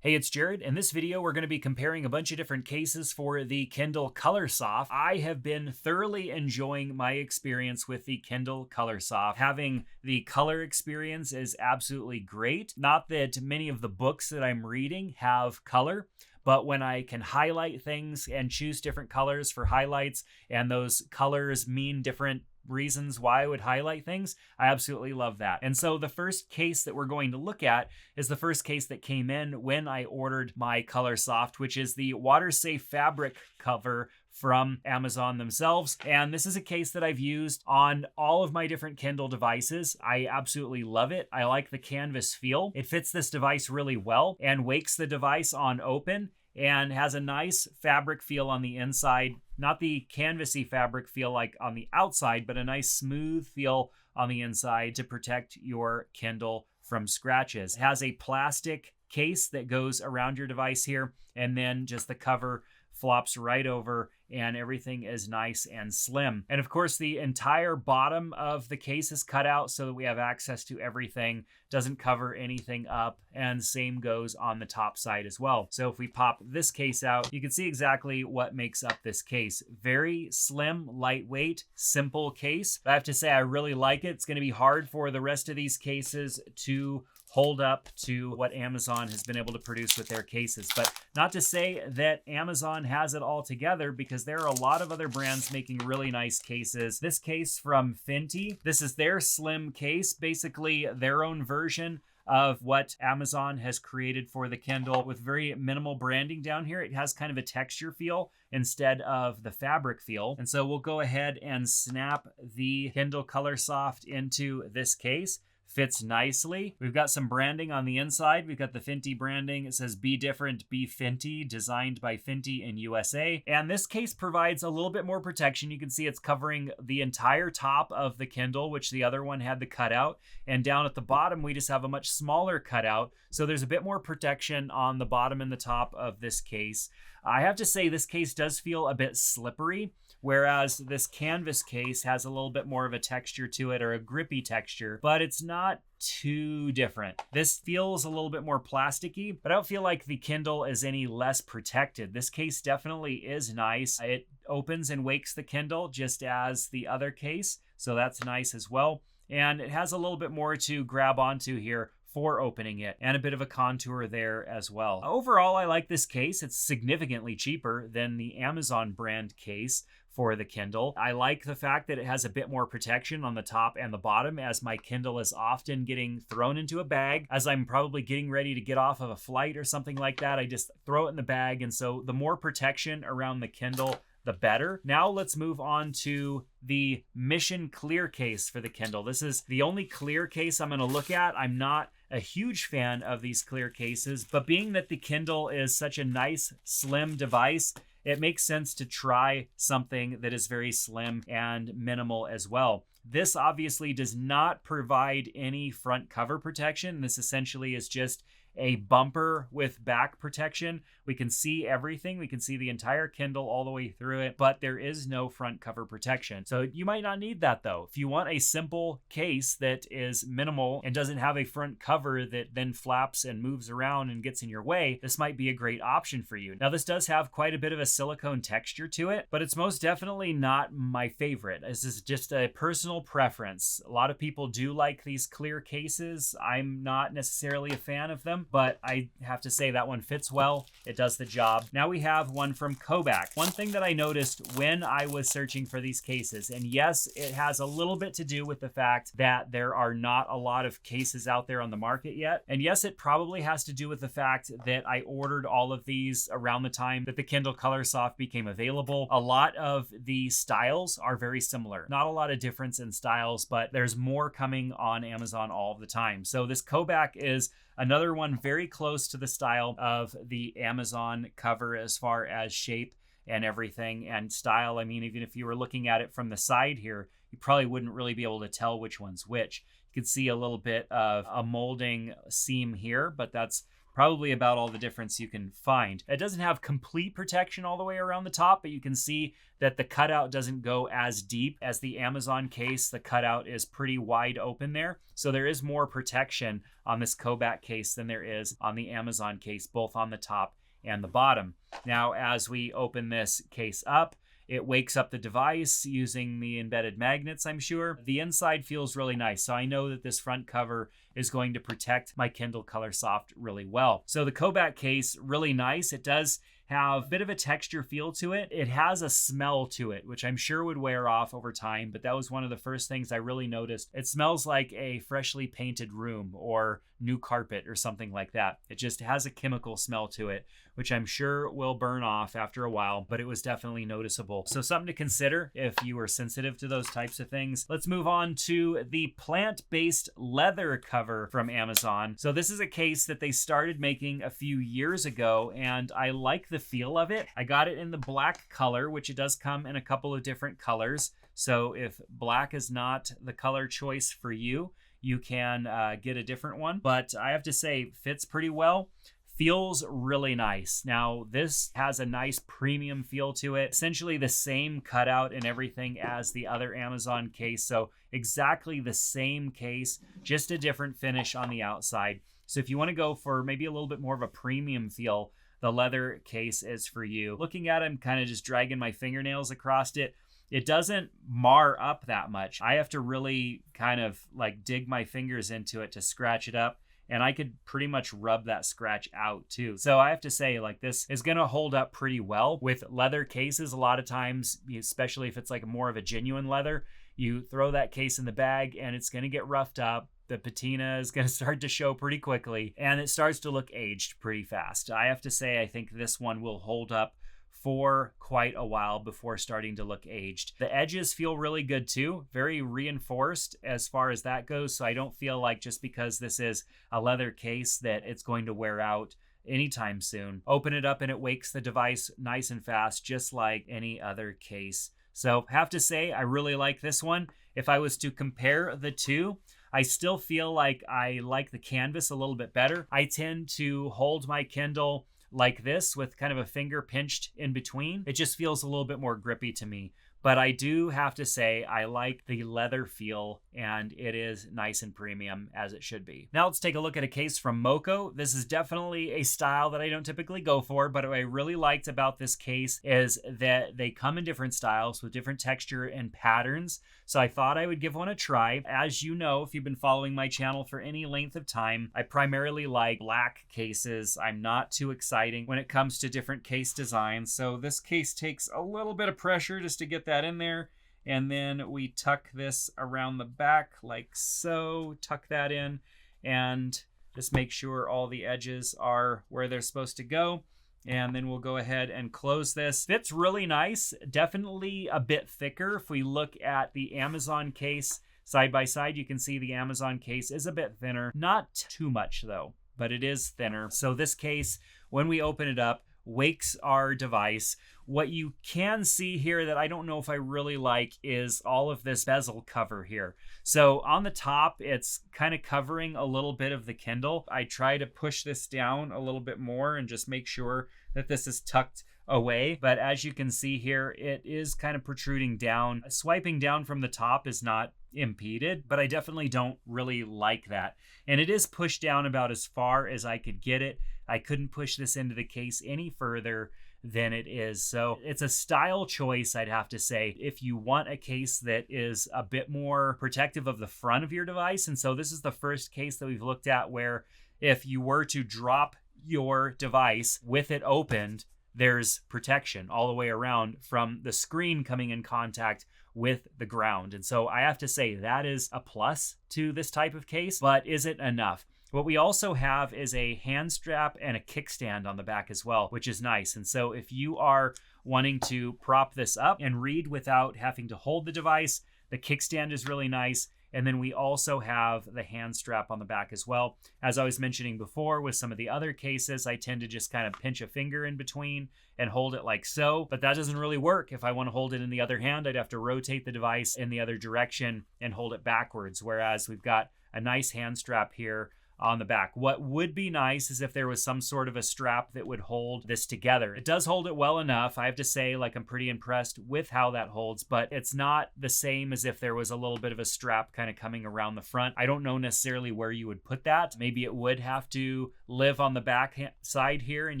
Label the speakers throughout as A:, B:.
A: Hey, it's Jared. In this video, we're going to be comparing a bunch of different cases for the Kindle Colorsoft. I have been thoroughly enjoying my experience with the Kindle Colorsoft. Having the color experience is absolutely great. Not that many of the books that I'm reading have color, but when I can highlight things and choose different colors for highlights, and those colors mean different reasons why I would highlight things, I absolutely love that. And so the first case that we're going to look at is the first case that came in when I ordered my Colorsoft, which is the water safe fabric cover from Amazon themselves. And this is a case that I've used on all of my different Kindle devices. I absolutely love it. I like the canvas feel. It fits this device really well and wakes the device on open and has a nice fabric feel on the inside. Not the canvasy fabric feel like on the outside, but a nice smooth feel on the inside to protect your Kindle from scratches. It has a plastic case that goes around your device here, and then just the cover flops right over and everything is nice and slim. And of course, the entire bottom of the case is cut out so that we have access to everything, doesn't cover anything up, and same goes on the top side as well. So if we pop this case out, you can see exactly what makes up this case. Very slim, lightweight, simple case. I have to say I really like it. It's going to be hard for the rest of these cases to hold up to what Amazon has been able to produce with their cases. But not to say that Amazon has it all together, because there are a lot of other brands making really nice cases. This case from Fintie, this is their slim case, basically their own version of what Amazon has created for the Kindle with very minimal branding down here. It has kind of a texture feel instead of the fabric feel. And so we'll go ahead and snap the Kindle Colorsoft into this case. Fits nicely. We've got some branding on the inside. We've got the Fintie branding. It says "Be Different, Be Fintie," designed by Fintie in USA. And this case provides a little bit more protection. You can see it's covering the entire top of the Kindle, which the other one had the cutout. And down at the bottom, we just have a much smaller cutout. So there's a bit more protection on the bottom and the top of this case. I have to say this case does feel a bit slippery, whereas this canvas case has a little bit more of a texture to it, or a grippy texture, but it's not too different. This feels a little bit more plasticky, but I don't feel like the Kindle is any less protected. This case definitely is nice. It opens and wakes the Kindle just as the other case, so that's nice as well. And it has a little bit more to grab onto here for opening it, and a bit of a contour there as well. Overall, I like this case. It's significantly cheaper than the Amazon brand case for the Kindle. I like the fact that it has a bit more protection on the top and the bottom, as my Kindle is often getting thrown into a bag. As I'm probably getting ready to get off of a flight or something like that, I just throw it in the bag. And so the more protection around the Kindle, the better. Now let's move on to the Mission Clear case for the Kindle. This is the only clear case I'm going to look at. I'm not a huge fan of these clear cases, but being that the Kindle is such a nice, slim device, it makes sense to try something that is very slim and minimal as well. This obviously does not provide any front cover protection. This essentially is just a bumper with back protection. We can see everything. We can see the entire Kindle all the way through it, but there is no front cover protection. So you might not need that though. If you want a simple case that is minimal and doesn't have a front cover that then flaps and moves around and gets in your way, this might be a great option for you. Now, this does have quite a bit of a silicone texture to it, but it's most definitely not my favorite. This is just a personal preference. A lot of people do like these clear cases. I'm not necessarily a fan of them, but I have to say that one fits well. It does the job. Now we have one from Cobac. One thing that I noticed when I was searching for these cases, and yes, it has a little bit to do with the fact that there are not a lot of cases out there on the market yet. And yes, it probably has to do with the fact that I ordered all of these around the time that the Kindle Colorsoft became available. A lot of the styles are very similar. Not a lot of difference in styles, but there's more coming on Amazon all the time. So this Cobac is another one very close to the style of the Amazon cover as far as shape and everything, and style. I mean, even if you were looking at it from the side here, you probably wouldn't really be able to tell which one's which. You could see a little bit of a molding seam here, but that's probably about all the difference you can find. It doesn't have complete protection all the way around the top, but you can see that the cutout doesn't go as deep as the Amazon case. The cutout is pretty wide open there. So there is more protection on this Cobac case than there is on the Amazon case, both on the top and the bottom. Now, as we open this case up, it wakes up the device using the embedded magnets, I'm sure. The inside feels really nice, so I know that this front cover is going to protect my Kindle Colorsoft really well. So the Cobac case, really nice. It does have a bit of a texture feel to it. It has a smell to it, which I'm sure would wear off over time, but that was one of the first things I really noticed. It smells like a freshly painted room or new carpet or something like that. It just has a chemical smell to it, which I'm sure will burn off after a while, but it was definitely noticeable. So something to consider if you are sensitive to those types of things. Let's move on to the plant-based leather cover from Amazon. So this is a case that they started making a few years ago, and I like the feel of it. I got it in the black color, which it does come in a couple of different colors. So if black is not the color choice for you, you can get a different one. But I have to say, fits pretty well. Feels really nice. Now, this has a nice premium feel to it. Essentially the same cutout and everything as the other Amazon case. So exactly the same case, just a different finish on the outside. So if you want to go for maybe a little bit more of a premium feel, the leather case is for you. Looking at it, I'm kind of just dragging my fingernails across it. It doesn't mar up that much. I have to really kind of like dig my fingers into it to scratch it up. And I could pretty much rub that scratch out too. So I have to say, like, this is gonna hold up pretty well. With leather cases, a lot of times, especially if it's like more of a genuine leather, you throw that case in the bag and it's gonna get roughed up. The patina is gonna start to show pretty quickly and it starts to look aged pretty fast. I have to say, I think this one will hold up for quite a while before starting to look aged. The edges feel really good too, very reinforced as far as that goes. So I don't feel like just because this is a leather case that it's going to wear out anytime soon. Open it up and it wakes the device nice and fast, just like any other case. So have to say, I really like this one. If I was to compare the two, I still feel like I like the canvas a little bit better. I tend to hold my Kindle like this with kind of a finger pinched in between. It just feels a little bit more grippy to me. But I do have to say I like the leather feel and it is nice and premium as it should be. Now let's take a look at a case from Moko. This is definitely a style that I don't typically go for, but what I really liked about this case is that they come in different styles with different texture and patterns. So I thought I would give one a try. As you know, if you've been following my channel for any length of time, I primarily like black cases. I'm not too exciting when it comes to different case designs. So this case takes a little bit of pressure just to get that in there. And then we tuck this around the back like so, tuck that in and just make sure all the edges are where they're supposed to go. And then we'll go ahead and close this. Fits really nice, definitely a bit thicker. If we look at the Amazon case side by side, you can see the Amazon case is a bit thinner. Not too much though, but it is thinner. So this case, when we open it up, wakes our device. What you can see here that I don't know if I really like is all of this bezel cover here. So on the top, it's kind of covering a little bit of the Kindle. I try to push this down a little bit more and just make sure that this is tucked away. But as you can see here, it is kind of protruding down. Swiping down from the top is not impeded, but I definitely don't really like that. And it is pushed down about as far as I could get it. I couldn't push this into the case any further than it is. So it's a style choice, I'd have to say, if you want a case that is a bit more protective of the front of your device. And so this is the first case that we've looked at where if you were to drop your device with it opened, there's protection all the way around from the screen coming in contact with the ground. And so I have to say that is a plus to this type of case, but is it enough? What we also have is a hand strap and a kickstand on the back as well, which is nice. And so if you are wanting to prop this up and read without having to hold the device, the kickstand is really nice. And then we also have the hand strap on the back as well. As I was mentioning before with some of the other cases, I tend to just kind of pinch a finger in between and hold it like so, but that doesn't really work. If I want to hold it in the other hand, I'd have to rotate the device in the other direction and hold it backwards. Whereas we've got a nice hand strap here on the back. What would be nice is if there was some sort of a strap that would hold this together. It does hold it well enough. I have to say, like, I'm pretty impressed with how that holds, but it's not the same as if there was a little bit of a strap kind of coming around the front. I don't know necessarily where you would put that. Maybe it would have to live on the back side here, and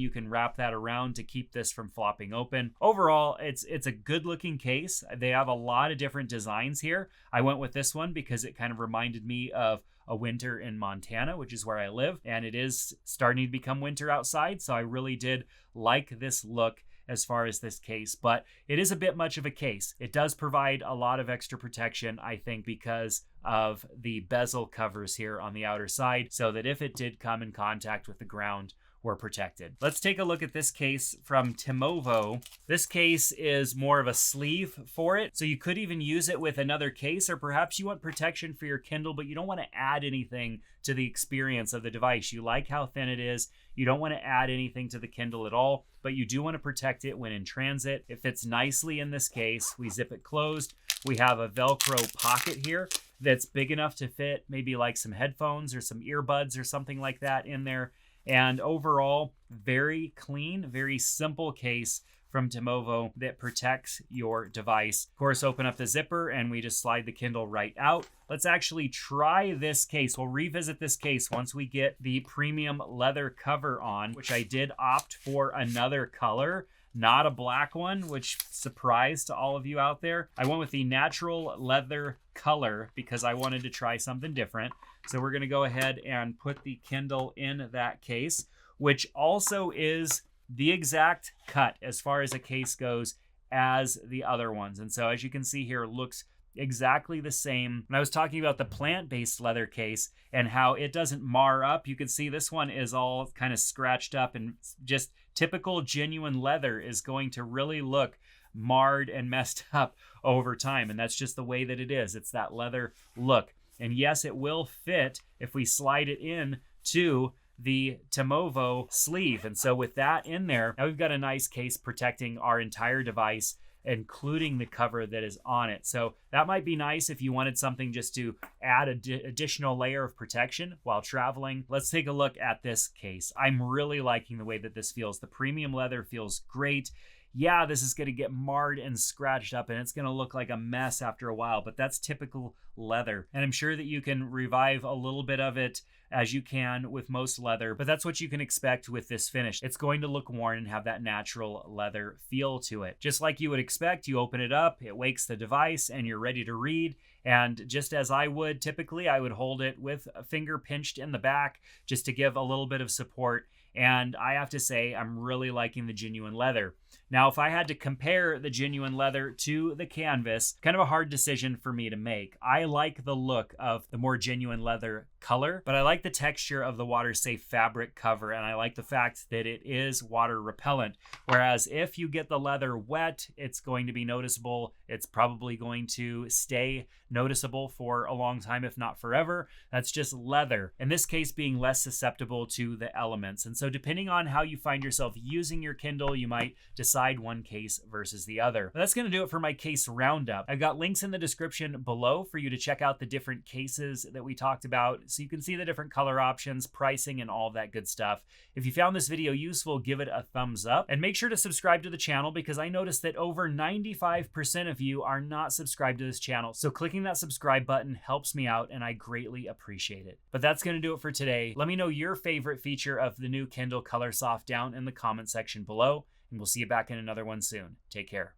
A: you can wrap that around to keep this from flopping open. Overall, it's a good looking case. They have a lot of different designs here. I went with this one because it kind of reminded me of a winter in Montana, which is where I live, and it is starting to become winter outside, so I really did like this look as far as this case, but it is a bit much of a case. It does provide a lot of extra protection, I think, because of the bezel covers here on the outer side, so that if it did come in contact with the ground, we're protected. Let's take a look at this case from Timovo. This case is more of a sleeve for it, so you could even use it with another case, or perhaps you want protection for your Kindle, but you don't want to add anything to the experience of the device. You like how thin it is. You don't want to add anything to the Kindle at all, but you do want to protect it when in transit. It fits nicely in this case. We zip it closed. We have a Velcro pocket here that's big enough to fit maybe like some headphones or some earbuds or something like that in there. And overall, very clean, very simple case from Timovo that protects your device. Of course, open up the zipper and we just slide the Kindle right out. Let's actually try this case. We'll revisit this case once we get the premium leather cover on, which I did opt for another color, not a black one, which surprise to all of you out there. I went with the natural leather color because I wanted to try something different. So we're going to go ahead and put the Kindle in that case, which also is the exact cut as far as a case goes as the other ones. And so as you can see here, it looks exactly the same. When I was talking about the plant-based leather case and how it doesn't mar up, you can see this one is all kind of scratched up, and just typical genuine leather is going to really look marred and messed up over time. And that's just the way that it is. It's that leather look. And yes, it will fit if we slide it in to the Timovo sleeve. And so with that in there, now we've got a nice case protecting our entire device, including the cover that is on it. So that might be nice if you wanted something just to add an additional layer of protection while traveling. Let's take a look at this case. I'm really liking the way that this feels. The premium leather feels great. Yeah, this is going to get marred and scratched up, and it's going to look like a mess after a while, but that's typical leather. And I'm sure that you can revive a little bit of it as you can with most leather, but that's what you can expect with this finish. It's going to look worn and have that natural leather feel to it. Just like you would expect, you open it up, it wakes the device, and you're ready to read. And just as I would typically, I would hold it with a finger pinched in the back just to give a little bit of support. And I have to say, I'm really liking the genuine leather. Now, if I had to compare the genuine leather to the canvas, kind of a hard decision for me to make. I like the look of the more genuine leather color, but I like the texture of the water-safe fabric cover, and I like the fact that it is water repellent. Whereas if you get the leather wet, it's going to be noticeable. It's probably going to stay noticeable for a long time, if not forever. That's just leather. In this case, being less susceptible to the elements. And so depending on how you find yourself using your Kindle, you might decide one case versus the other. But that's going to do it for my case roundup. I've got links in the description below for you to check out the different cases that we talked about, so you can see the different color options, pricing, and all of that good stuff. If you found this video useful, give it a thumbs up, and make sure to subscribe to the channel, because I noticed that over 95% of you are not subscribed to this channel. So clicking that subscribe button helps me out, and I greatly appreciate it. But that's going to do it for today. Let me know your favorite feature of the new Kindle Colorsoft down in the comment section below, and we'll see you back in another one soon. Take care.